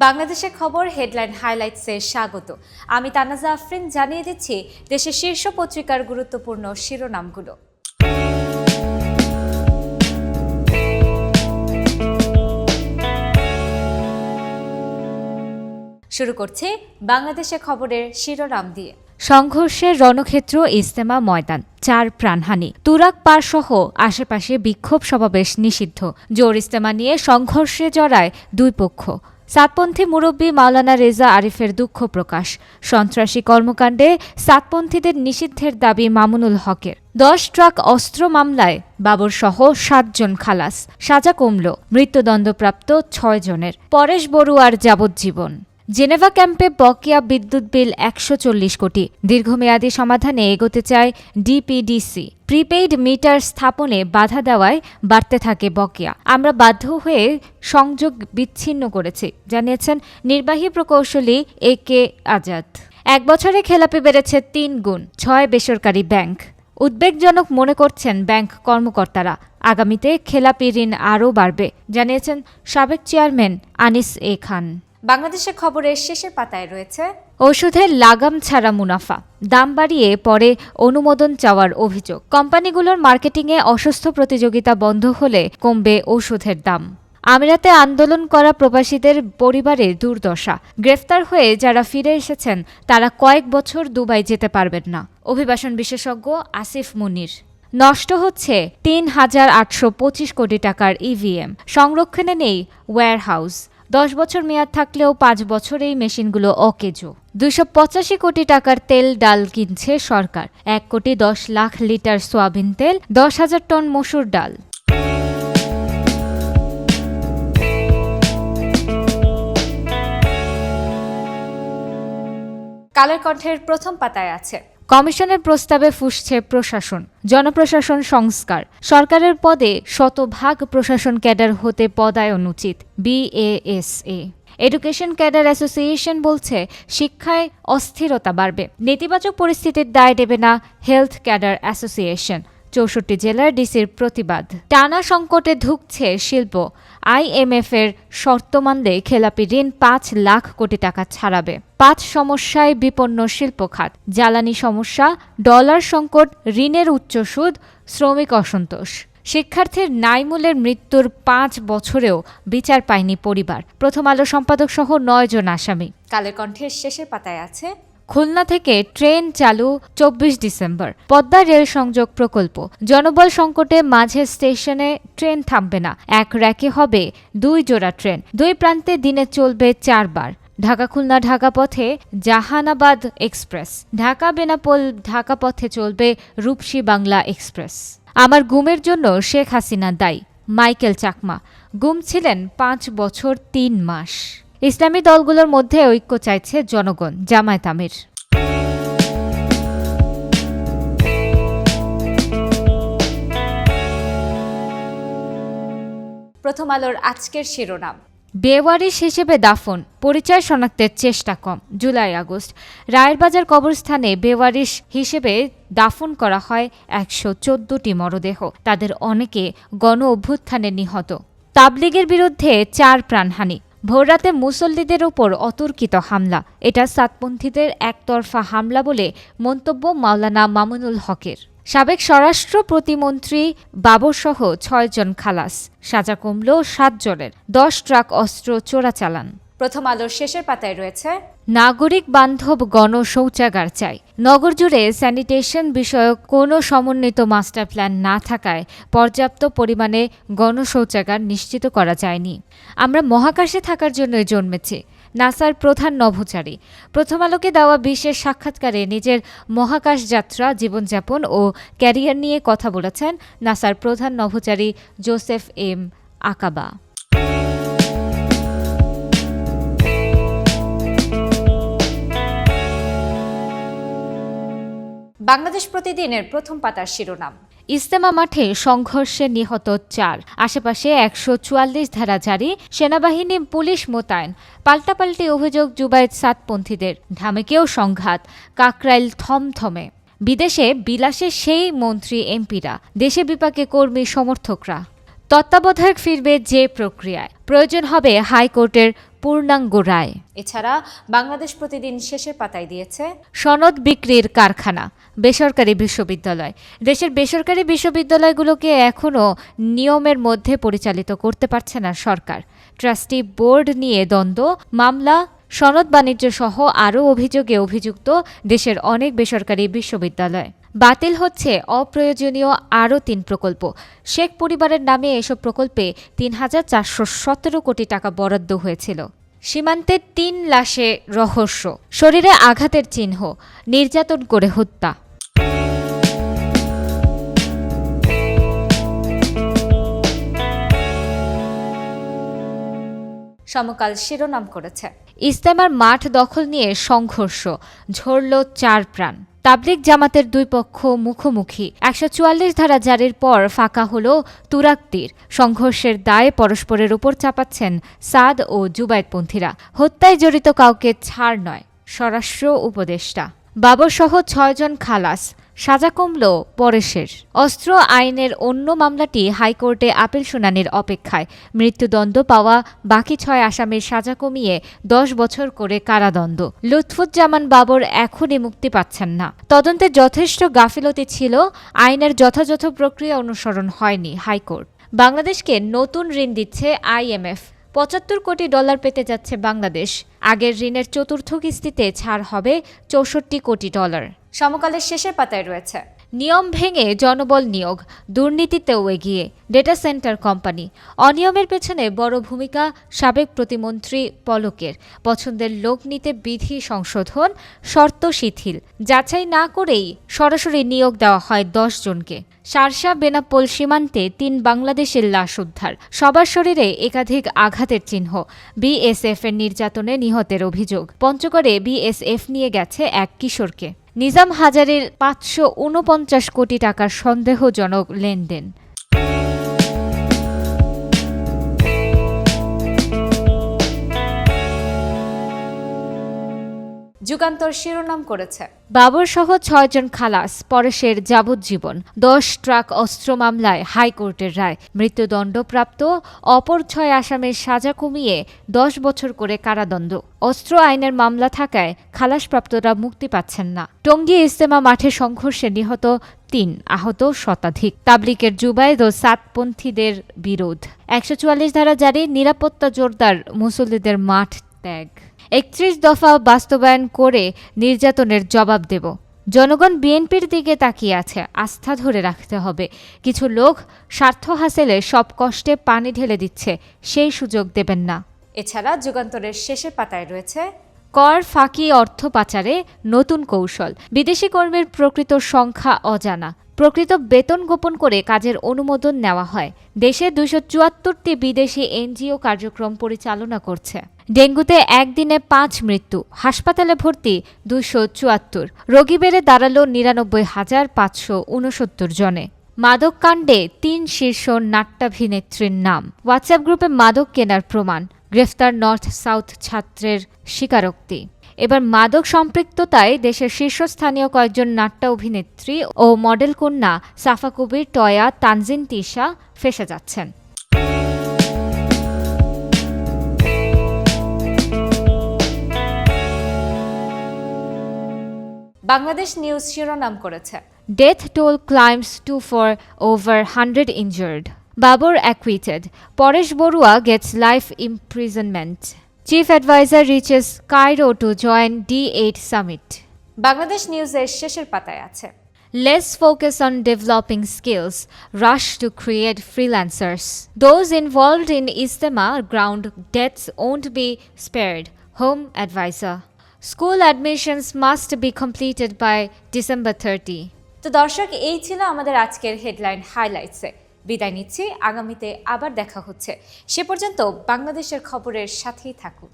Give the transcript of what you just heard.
বাংলাদেশের খবর হেডলাইন হাইলাইটসে স্বাগত। আমি তানাজা আফরিন জানিয়ে দিচ্ছি দেশের শীর্ষ পত্রিকার গুরুত্বপূর্ণ শিরোনামগুলো। শুরু করছি বাংলাদেশের খবরের শিরোনাম দিয়ে। সংঘর্ষের রণক্ষেত্র ইজতেমা ময়দান, 4 প্রাণহানি। তুরাগ পার সহ আশেপাশে বিক্ষোভ সমাবেশ নিষিদ্ধ। জোর ইজতেমা নিয়ে সংঘর্ষে জড়ায় দুই পক্ষ। সাতপন্থী মুরব্বী মাওলানা রেজা আরিফের দুঃখ প্রকাশ। সন্ত্রাসী কর্মকাণ্ডে সাতপন্থীদের নিষিদ্ধের দাবি মামুনুল হকের। 10 ট্রাক অস্ত্র মামলায় বাবর সহ 7 জন খালাস, সাজা কমল। মৃত্যুদণ্ডপ্রাপ্ত 6 জনের। পরেশ বড়ুয়ার যাবজ্জীবন। জেনেভা ক্যাম্পে বকেয়া বিদ্যুৎ বিল 140 কোটি। দীর্ঘমেয়াদী সমাধানে এগোতে চায় ডিপিডিসি। প্রিপেইড মিটার স্থাপনে বাধা দেওয়ায় বাড়তে থাকে বকেয়া। আমরা বাধ্য হয়ে সংযোগ বিচ্ছিন্ন করেছি, জানিয়েছেন নির্বাহী প্রকৌশলী AK আজাদ। 1 বছরে খেলাপি বেড়েছে 3 গুণ, 6 বেসরকারি ব্যাংক। উদ্বেগজনক মনে করছেন ব্যাংক কর্মকর্তারা। আগামীতে খেলাপি ঋণ আরও বাড়বে, জানিয়েছেন সাবেক চেয়ারম্যান আনিস এ খান। বাংলাদেশের খবরের শেষের পাতায় রয়েছে ওষুধের লাগাম ছাড়া মুনাফা, দাম বাড়িয়ে পরে অনুমোদন চাওয়ার অভিযোগ। কোম্পানিগুলোর মার্কেটিংয়ে অসুস্থ প্রতিযোগিতা বন্ধ হলে কমবে ওষুধের দাম। আমিরাতে আন্দোলন করা প্রবাসীদের পরিবারের দুর্দশা। গ্রেফতার হয়ে যারা ফিরে এসেছেন তারা কয়েক বছর দুবাই যেতে পারবেন না। অভিবাসন বিশেষজ্ঞ আসিফ মুনির। নষ্ট হচ্ছে 3,825 কোটি টাকার EVM, সংরক্ষণে নেই ওয়্যারহাউস। 10 বছর মেয়াদ থাকলেও 5 বছরেই মেশিনগুলো অকেজো। 285 কোটি টাকার তেল ডাল কিনছে সরকার। 1 কোটি 10 লাখ লিটার সোয়াবিন তেল, 10,000 টন মসুর ডাল। কালের কণ্ঠের প্রথম পাতায় আছে কমিশনের প্রস্তাবে ফুঁসছে প্রশাসন, জনপ্রশাসন সংস্কার। সরকারের পদে শতভাগ প্রশাসন ক্যাডার হতে পদায়ন উচিত, BASA। এডুকেশন ক্যাডার অ্যাসোসিয়েশন বলছে শিক্ষায় অস্থিরতা বাড়বে। নেতিবাচক পরিস্থিতির দায় দেবে না হেলথ ক্যাডার অ্যাসোসিয়েশন। 64 জেলার ডিসির প্রতিবাদ। টানা সংকটে ধুঁকছে শিল্প। IMF এর শর্ত মানলে খেলাপি ঋণ 5 লাখ কোটি টাকা ছাড়াবে। 5 সমস্যায় বিপন্ন শিল্প খাত। জ্বালানি সমস্যা, ডলার সংকট, ঋণের উচ্চ সুদ, শ্রমিক অসন্তোষ। শিক্ষার্থীর নাইমুলের মৃত্যুর 5 বছরেও বিচার পায়নি পরিবার। প্রথম আলো সম্পাদক সহ 9 জন আসামি। কালের কণ্ঠের শেষের পাতায় আছে খুলনা থেকে ট্রেন চালু 24 ডিসেম্বর। পদ্মা রেল সংযোগ প্রকল্প। জনবল সংকটে মাঝে স্টেশনে ট্রেন থামবে না। এক র্যাকে হবে 2 জোড়া ট্রেন। 2 প্রান্তে দিনে চলবে 4 বার। ঢাকা খুলনা ঢাকা পথে জাহানাবাদ এক্সপ্রেস। ঢাকা বেনাপোল ঢাকা পথে চলবে রূপসী বাংলা এক্সপ্রেস। আমার গুমের জন্য শেখ হাসিনা দায়ী, মাইকেল চাকমা। গুম ছিলেন 5 বছর 3 মাস। ইসলামী দলগুলোর মধ্যে ঐক্য চাইছে জনগণ, জামায়াত আমির। প্রথম আলোর আজকের শিরোনাম, বেওয়ারিশ হিসেবে দাফন, পরিচয় শনাক্তের চেষ্টা কম। জুলাই আগস্ট রায়ের বাজার কবরস্থানে বেওয়ারিশ হিসেবে দাফন করা হয় 114টি মরদেহ। তাদের অনেকে গণ অভ্যুত্থানে নিহত। তাবলিগের বিরুদ্ধে 4 প্রাণহানি। ভোররাতে মুসল্লিদের ওপর অতর্কিত হামলা। এটা সাতপন্থীদের একতরফা হামলা বলে মন্তব্য মাওলানা মামুনুল হকের। সাবেক স্বরাষ্ট্র প্রতিমন্ত্রী বাবরসহ 6 জন খালাস, সাজা কমল 7 জনের। 10 ট্রাক অস্ত্র চোরাচালান। প্রথম আলোর শেষের পাতায় রয়েছে নাগরিক বান্ধব গণ শৌচাগার চাই। নগর জুড়ে স্যানিটেশন বিষয়ক কোনো সমন্বিত মাস্টার প্ল্যান না থাকায় পর্যাপ্ত পরিমাণে গণশৌচাগার নিশ্চিত করা যায়নি। আমরা মহাকাশে থাকার জন্যই জন্মেছি, নাসার প্রধান নভোচারী। প্রথম আলোকে দেওয়া বিশেষ সাক্ষাৎকারে নিজের মহাকাশ যাত্রা, জীবনযাপন ও ক্যারিয়ার নিয়ে কথা বলেছেন নাসার প্রধান নভোচারী জোসেফ এম আকাবা। বাংলাদেশ প্রতিদিনের প্রথম পাতার শিরোনাম, ইজতেমা মাঠে সংঘর্ষে নিহত 4, আশেপাশে 144 ধারা জারি, সেনাবাহিনী পুলিশ মোতায়েন। পাল্টাপাল্টি অভিযোগ জুবায়েত সাতপন্থীদের, ঢামেকেও সংঘাত, কাকরাইল থমথমে। বিদেশে বিলাসে সেই মন্ত্রী এমপিরা, দেশে বিপাকে কর্মী সমর্থকরা। তত্ত্বাবধায়ক ফিরবে যে প্রক্রিয়ায়, প্রয়োজন হবে হাইকোর্টের পূর্ণাঙ্গ রায়। এছাড়া বাংলাদেশ প্রতিদিন শেষের পাতায় দিয়েছে সনদ বিক্রির কারখানা, বেসরকারি বিশ্ববিদ্যালয়। দেশের বেসরকারি বিশ্ববিদ্যালয়গুলোকে এখনও নিয়মের মধ্যে পরিচালিত করতে পারছে না সরকার। ট্রাস্টি বোর্ড নিয়ে দ্বন্দ্ব, মামলা, সনদ বাণিজ্য সহ আরও অভিযোগে অভিযুক্ত দেশের অনেক বেসরকারি বিশ্ববিদ্যালয়। বাতিল হচ্ছে অপ্রয়োজনীয় আরও 3 প্রকল্প। শেখ পরিবারের নামে এসব প্রকল্পে ৩,৪১৭ কোটি টাকা বরাদ্দ হয়েছিল। সীমান্তে 3 লাশে রহস্য, শরীরে আঘাতের চিহ্ন, নির্যাতন করে হত্যা। সমকাল শিরোনাম করেছে ইজতেমার মাঠ দখল নিয়ে সংঘর্ষ, ঝরল 4 প্রাণ। তাবলিগ জামাতের 2 পক্ষ মুখোমুখি। 144 ধারা জারির পর ফাঁকা হল তুরাগ তীর। সংঘর্ষের দায়ে পরস্পরের উপর চাপাচ্ছেন সাদ ও জুবায়েদপন্থীরা। হত্যায় জড়িত কাউকে ছাড় নয়, স্বরাষ্ট্র উপদেষ্টা। বাবরসহ 6 জন খালাস, সাজা কমল পরেশের। অস্ত্র আইনের অন্য মামলাটি হাইকোর্টে আপিল শুনানির অপেক্ষায়। মৃত্যুদণ্ড পাওয়া বাকি 6 আসামির সাজা কমিয়ে 10 বছর করে কারাদণ্ড। লুৎফুজ্জামান বাবর এখনই মুক্তি পাচ্ছেন না। তদন্তে যথেষ্ট গাফিলতি ছিল, আইনের যথাযথ প্রক্রিয়া অনুসরণ হয়নি। হাইকোর্ট। বাংলাদেশকে নতুন ঋণ দিচ্ছে IMF। $75 কোটি পেতে যাচ্ছে বাংলাদেশ। আগের ঋণের 4র্থ কিস্তিতে ছাড় হবে $64 কোটি। সমকালের শেষের পাতায় রয়েছে নিয়ম ভেঙে জনবল নিয়োগ, দুর্নীতিতেও এগিয়ে ডেটা সেন্টার কোম্পানি। অনিয়মের পেছনে বড় ভূমিকা সাবেক প্রতিমন্ত্রী পলকের। পছন্দের লোক নিতে বিধি সংশোধন, শর্ত শিথিল। যাচাই না করেই সরাসরি নিয়োগ দেওয়া হয় 10 জনকে। শার্শা বেনাপোল সীমান্তে 3 বাংলাদেশের লাশ উদ্ধার। সবার শরীরে একাধিক আঘাতের চিহ্ন। BSF এর নির্যাতনে নিহতের অভিযোগ। পঞ্চগড়ে BSF নিয়ে গেছে এক কিশোরকে। নিজাম হাজারীর 549 কোটি টাকার সন্দেহজনক লেনদেন। যুগান্তর শিরোনাম করেছে বাবর সহ 6 জন খালাস, পরেশের যাবজ্জীবন। 10 ট্রাক অস্ত্র মামলায় হাইকোর্টের রায়। মৃত্যুদণ্ডপ্রাপ্ত অপর 6 আসামির সাজা কমিয়ে 10 বছর করে কারাদণ্ড। অস্ত্র আইনের মামলা থাকায় খালাসপ্রাপ্তরা মুক্তি পাচ্ছেন না। টঙ্গী ইজতেমা মাঠে সংঘর্ষে নিহত 3, আহত শতাধিক। তাবলিগের জুবায়েদ ও সাতপন্থীদের বিরোধ। 144 ধারা জারি, নিরাপত্তা জোরদার, মুসল্লিদের মাঠ ত্যাগ। 31 দফা বাস্তবায়ন করে নির্যাতনের জবাব দেব। জনগণ বিএনপির দিকে তাকিয়ে আছে, আস্থা ধরে রাখতে হবে। কিছু লোক স্বার্থ হাসিলে সব কষ্টে পানি ঢেলে দিচ্ছে, সেই সুযোগ দেবেন না। এছাড়া যুগান্তরের শেষের পাতায় রয়েছে কর ফাঁকি, অর্থ পাচারে নতুন কৌশল। বিদেশি কর্মীর প্রকৃত সংখ্যা অজানা। প্রকৃত বেতন গোপন করে কাজের অনুমোদন নেওয়া হয়। দেশে 274টি বিদেশি NGO কার্যক্রম পরিচালনা করছে। ডেঙ্গুতে একদিনে 5 মৃত্যু, হাসপাতালে ভর্তি 274। রোগী বেড়ে দাঁড়ালো 99,569 জনে। মাদক কাণ্ডে 3 শীর্ষ নাট্যাভিনেত্রীর নাম। হোয়াটসঅ্যাপ গ্রুপে মাদক কেনার প্রমাণ। গ্রেফতার নর্থ সাউথ ছাত্রের স্বীকারোক্তি। এবার মাদক সম্পৃক্ততায় দেশের শীর্ষস্থানীয় কয়েকজন নাট্য অভিনেত্রী ও মডেল কন্যা সাফা কবির, টয়া, তানজিন তিশা ফেঁসে যাচ্ছেন। বাংলাদেশ নিউজ শিরোনাম করেছে death toll ক্লাইম্বস to for over 100 injured. Babur acquitted. Paresh Borua gets life imprisonment. Chief advisor reaches Cairo to join D8 summit. Bangladesh নিউজের শেষের পাতায় আছে Less focus on developing skills, rush to create freelancers. Those involved in Ijtema ground deaths won't be spared. Home advisor. School admissions must be completed by December 30. তো দর্শক, এই ছিল আমাদের আজকের হেডলাইন হাইলাইটসে। বিদায় নিচ্ছি, আগামীতে আবার দেখা হচ্ছে। সে পর্যন্ত বাংলাদেশের খবরের সাথেই থাকুন।